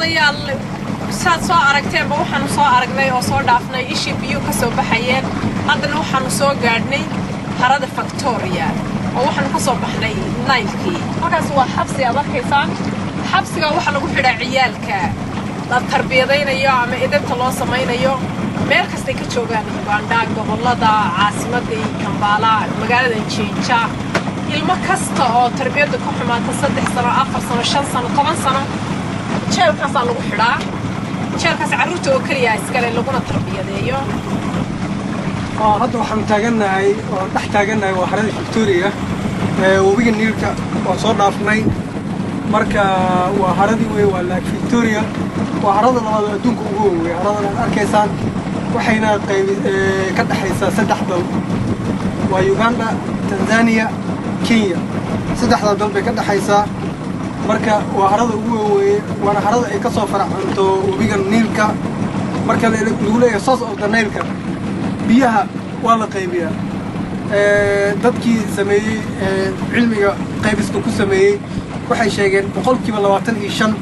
daawadayaal saad soo aragteenba waxaanu soo aragnay oo soo dhaafnay ishii biyuu ka soo baxayeen haddana waxaanu soo gaadhnay harada Victoria oo waxaanu ka soo baxnay Nile-kii halkaas waa xabsi aad arkaysaan xabsiga waxa lagu xidhaa ciyaalka la tarbiyadaynayo ama edebta loo samaynayo meel kasta ka joogaan Uganda gobolada caasimadda Kampala magaalada Jinja ilmo kasta oo tarbiyada ku xumaata 3 sano 4 sano 5 sano 10 sano jeelkaas lagu xidhaa jeelkaas carruurta oo kaliya iskale laguna tarbiyadeeyo hadda waxaan taaganahay oo dhex taaganahay waa harada Victoria webiga Niilka oo soo dhaafnay marka waa haradii way waa Lake Victoria waa harada labaad adduunka ugu weyn harada aad arkaysaan waxayna qayb ka dhaxaysaa 3 dal waa Uganda Tanzania Kenya 3 dal bay ka dhaxaysaa marka waa harada ugu weyn waana harada ay ka soo farcanto webiga Niilka marka lagu leeyahay source of the Nile biyaha waa la qaybiyaa dadkii sameeyay cilmiga qaybiska ku sameeyay waxay sheegeen 25%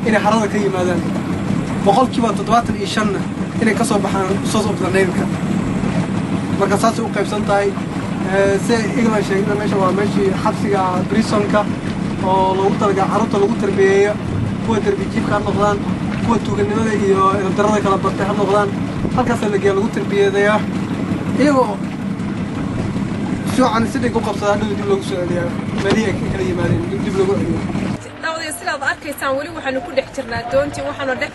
inay harada ka yimaadaan 75% inay ka soo baxaan source of the Nile marka saas u qaybsan tahay si igla sheegna meesha waa meeshii xabsiga prisonka oo lagu talagalay carruurta lagu tarbiyeeyo kuwa darbi jiifka noqdaan kuwa tuuganimada iyo darada kala bartay noqdaan halkaas lagu tarbiyeeyaa iyagoo fiican sidii ku qabsadaan dib loogu soo celiyaa meelihii ay kala yimaadeen dib loogu celiyo dawladda sidaad arkaysaan wali waxaanu ku dhex jirnaa doontii waxaanu dhex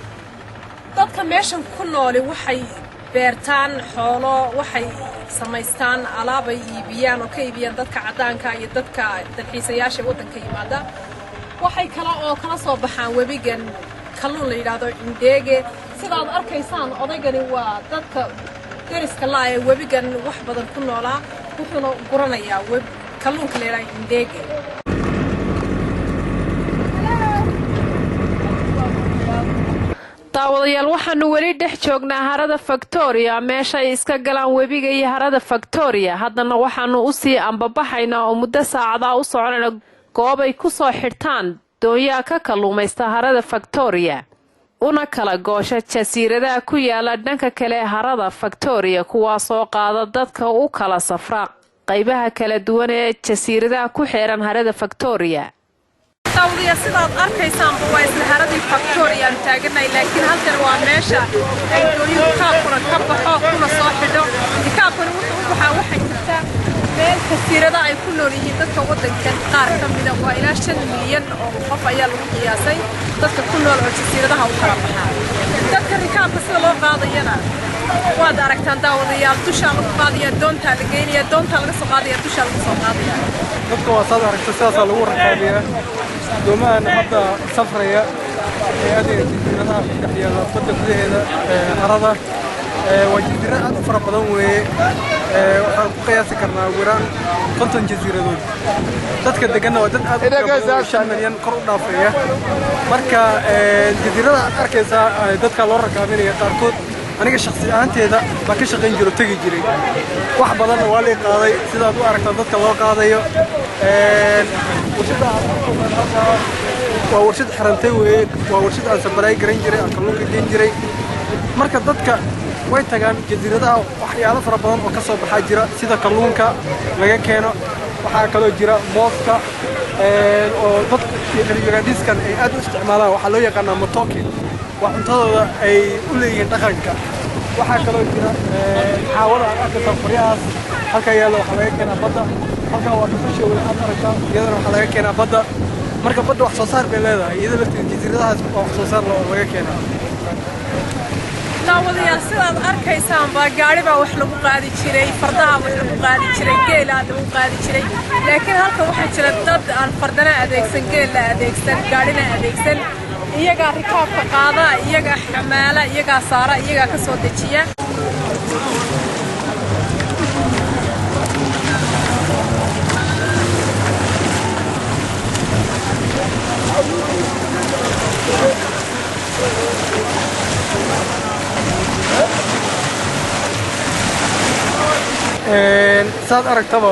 dadka meeshan ku nool waxay beertaan xoolo waxay samaystaan alaab ay iibiyaan oo ka iibiyaan dadka cadaanka iyo dadka dalxiisayaasha waddanka yimaada waxay kala soo baxaan webigan kalluun la yiraahdo Indege sidaad arkaysaan odaygani waa dadka deriska la ay webigan wax badan ku noolaa wuxuuna guranayaa kalluunka la yiraahdo Indege daawadayaal waxaanu weli dhex joognaa harada Victoria meesha ay iska galaan webiga iyo harada Victoria haddana waxaanu u sii ambabaxaynaa oo muddo saacada u soconayna goob ay ku soo xirtaan doonyaha ka kalluumaysta harada Victoria una kala goosha jasiiradaha ku yaala dhanka kale harada Victoria kuwaas oo qaada dadka u kala safra qaybaha kala duwan ee jasiiradaha ku xeeran harada Victoria dawladda sidaad arkaysaan waa isla haradii Victoria taaganay laakiin halkan waa meesha ay doonyo ka baxo kuna soo xidho dikaabkan waxay jirtaa meel jasiirada ay ku nool yihiin dadka waddankan qaar ka mid ah waa ilaa 5 milyan oo qof ayaa lagu qiyaasay dadka ku nool oo jasiiradaha u kala baxaa dadka rikaabka sida loo qaadayana waad aragtaan daawadayaal dusha lagu qaadaya doonta la geynaya doonta laga soo qaadaya dusha lagu soo qaadaya dadka waa saad aragtay sidaas lagu rakaabiyaa doomahan hadda safraya ee adeegyada dhexyaala badda gudaheeda harada waa jasiirad aad u fara badan weeye waxaan ku qiyaasi karnaa wiraan 50 jasiiradood dadka deganna waa dad aad u badan 5 milyan kor u dhaafaya marka jasiirada aad arkaysaa dadka loo rakaabinayo qaarkood aniga shakhsi ahaanteeda baa ka shaqayn jiro tagi jiray wax badan waa la qaaday sidaad u aragtaa dadka loo qaadayo waa warshad xirantay weeye waa warshad aan sabaray garan jiray aan kalluunka geyn jiray marka dadka way tagaan jasiiradaha waxyaalo fara badan oo ka soo baxaa jira sida kalluunka laga keeno waxaa kaloo jira mooska oo dadka Ugandiskan ay aad u isticmaalaan waxaa loo yaqaanaa matoke waa cuntadooda ay u leeyihiin dhaqanka waxaa kaloo jira xaawada aan arkaysaa qoryahaas halka yaalo waxaa laga keenaa badda halka waa dhuxusha weli aad aragtaa iyadana waxaa laga keenaa badda marka badda wax soo saar bay leedahay iyada lafteeda jasiiradahaas waa wax soo saar laga keenaa daawadayaal sidaad arkaysaan baa gaari baa wax lagu qaadi jiray fardaha wax lagu qaadi jiray geel lagu qaadi jiray laakiin halka waxaa jira dad aan fardana adeegsan geel la adeegsan gaarina adeegsan iyaga rikaabka qaada iyaga xamaala iyaga saara iyaga ka soo dejiya saad aragtaba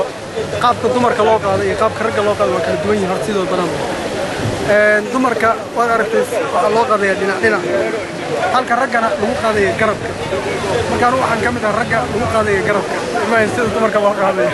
qaabka dumarka loo qaado iyo qaabka ragga loo qaado waa kala duwan yihiin horta sidoo badan dumarka waad aragtay waxa loo qaadaya dhinac halka raggana lagu qaadayo garabka markaan waxaan ka mid ah ragga lagu qaadayo garabka ma sida dumarka loo qaadayo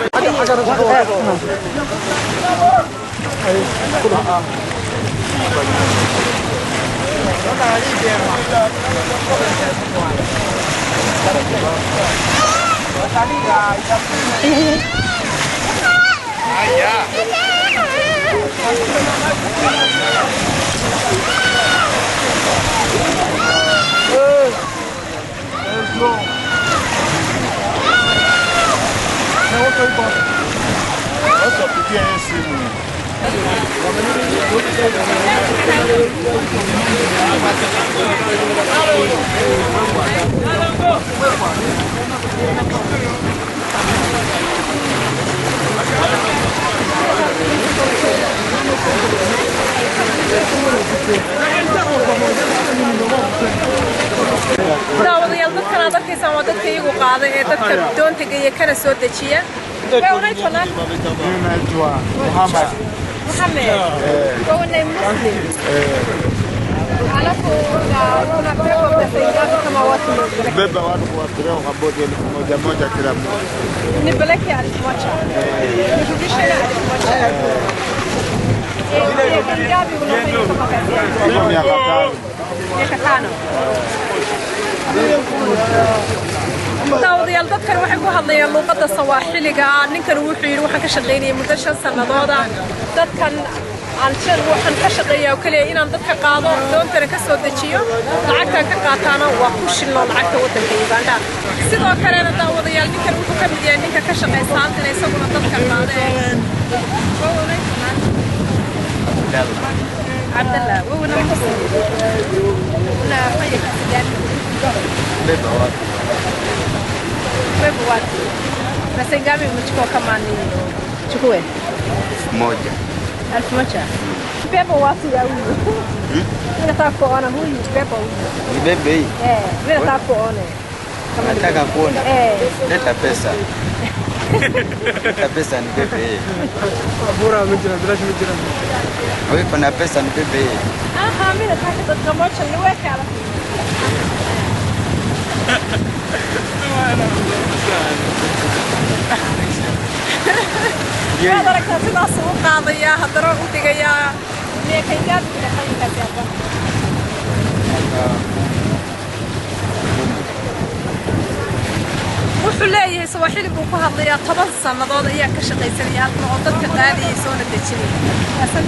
daawadayaal dadkan aad arkaysaan waa dadka iyagu qaaday ee dadka doonta geeya kana soo dejiya محمد كوني مسلم alafu kuna pepo mtasaidia kama watu beba watu kuwafikiria kabodi moja moja kila mmoja nipeleke alimocha nirudishe na alimocha ngapi unafanya kama kazi yako miaka 5 daawadayaal dadkan waxay ku hadlayaan luqadda Sawaaxiliga ninkan wuxuu yiri waxaan ka shaqeynayay muddo 5 sanadood dadkan aan waxaan ka shaqeeyaa kaliya inaan dadka qaado doontana ka soo dejiyo lacagtan ka qaataana waa ku shilno lacagta wadanka Uganda sidoo kale daawadayaal ninkan wuxuu ka mid yahay ninka ka shaqeeya saantana isaguna dadka qaadeen Abdullah وأنا مسلم أنا فيك سجاد بيبو watu na sengapi umechukua kama ni chukue 1000 pepo watu ya huyu mimi nataka kuona huyu pepo huyu ni bebe hii mimi nataka kuona kama nataka kuona leta pesa leta pesa ni bebe hii bora mjira bila mjira wewe kuna pesa ni bebe hii aha mimi nataka tutakamocha niweke ala يا دركة في ناس وقاضية هدروا وتجيا نيكيات wuxuu leeyahay Sawaaxili buu ku hadlayaa 10 sanadood ayaa ka shaqaysanaya halkan oo dadka qaadiyay soo nadajinay asan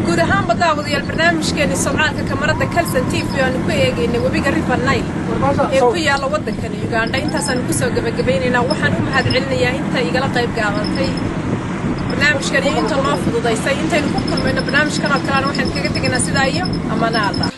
guud ahaan badawadayaal barnaamijkeena socdaalka kamarada Kalsan TV aan ku eegaynay wabiga River Nile ee ku yaala wadanka Uganda intaasaan ku soo gabagabeynayna waxaan u mahadcelinayaa inta igala qayb qaadatay barnaamijkan inta noo fududeysay intaynu ku kulmayno barnaamijkan oo kale waxaan kaga tegaynaa sidaa iyo amaana Allah